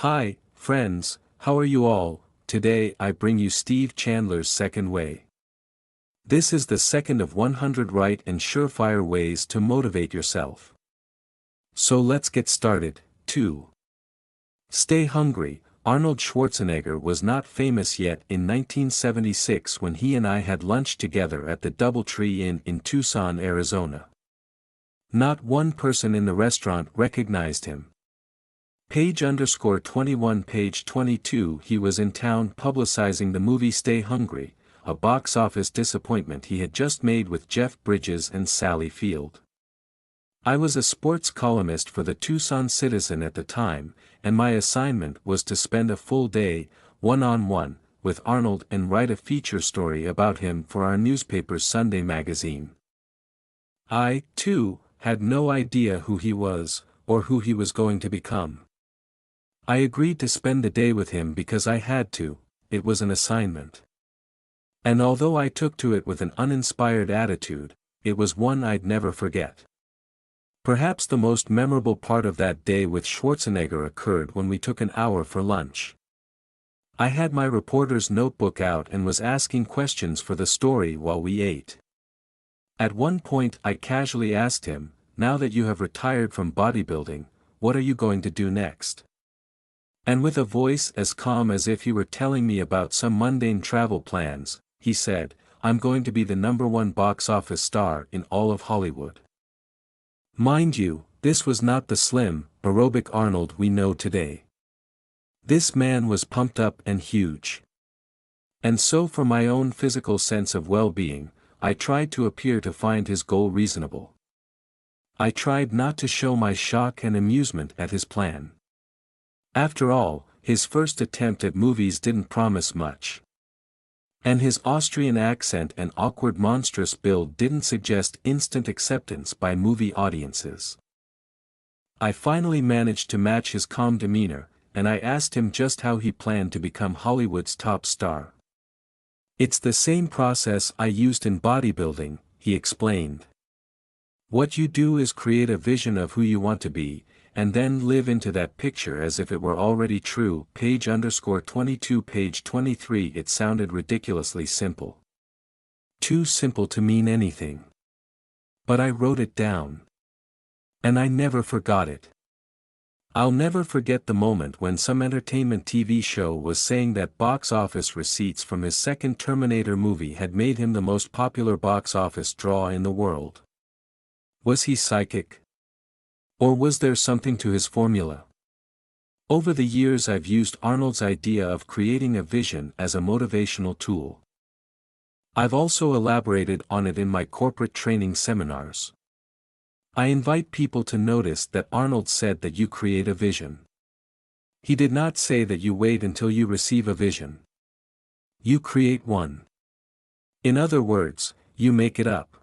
Hi, friends, how are you all? Today I bring you Steve Chandler's second way. This is the second of 100 right and surefire ways to motivate yourself. So let's get started. 2. Stay hungry. Arnold Schwarzenegger was not famous yet in 1976 when he and I had lunch together at the DoubleTree Inn in Tucson, Arizona. Not one person in the restaurant recognized him. Page_21 Page 22 He was in town publicizing the movie Stay Hungry, a box office disappointment he had just made with Jeff Bridges and Sally Field. I was a sports columnist for the Tucson Citizen at the time, and my assignment was to spend a full day, one-on-one, with Arnold and write a feature story about him for our newspaper's Sunday magazine. I, too, had no idea who he was, or who he was going to become. I agreed to spend the day with him because I had to. It was an assignment. And although I took to it with an uninspired attitude, it was one I'd never forget. Perhaps the most memorable part of that day with Schwarzenegger occurred when we took an hour for lunch. I had my reporter's notebook out and was asking questions for the story while we ate. At one point I casually asked him, "Now that you have retired from bodybuilding, what are you going to do next?" And with a voice as calm as if he were telling me about some mundane travel plans, he said, "I'm going to be the #1 box office star in all of Hollywood." Mind you, this was not the slim, aerobic Arnold we know today. This man was pumped up and huge. And so for my own physical sense of well-being, I tried to appear to find his goal reasonable. I tried not to show my shock and amusement at his plan. After all, his first attempt at movies didn't promise much. And his Austrian accent and awkward monstrous build didn't suggest instant acceptance by movie audiences. I finally managed to match his calm demeanor, and I asked him just how he planned to become Hollywood's top star. "It's the same process I used in bodybuilding," he explained. "What you do is create a vision of who you want to be, and then live into that picture as if it were already true." Page_22 Page 23 It sounded ridiculously simple. Too simple to mean anything. But I wrote it down. And I never forgot it. I'll never forget the moment when some entertainment TV show was saying that box office receipts from his second Terminator movie had made him the most popular box office draw in the world. Was he psychic? Or was there something to his formula? Over the years I've used Arnold's idea of creating a vision as a motivational tool. I've also elaborated on it in my corporate training seminars. I invite people to notice that Arnold said that you create a vision. He did not say that you wait until you receive a vision. You create one. In other words, you make it up.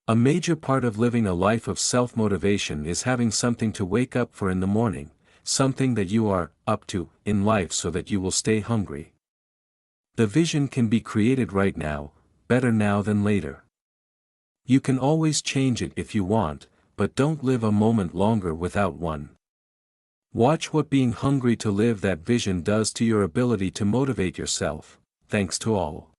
A major part of living a life of self-motivation is having something to wake up for in the morning, something that you are up to in life so that you will stay hungry. The vision can be created right now, better now than later. You can always change it if you want, but don't live a moment longer without one. Watch what being hungry to live that vision does to your ability to motivate yourself. Thanks to all.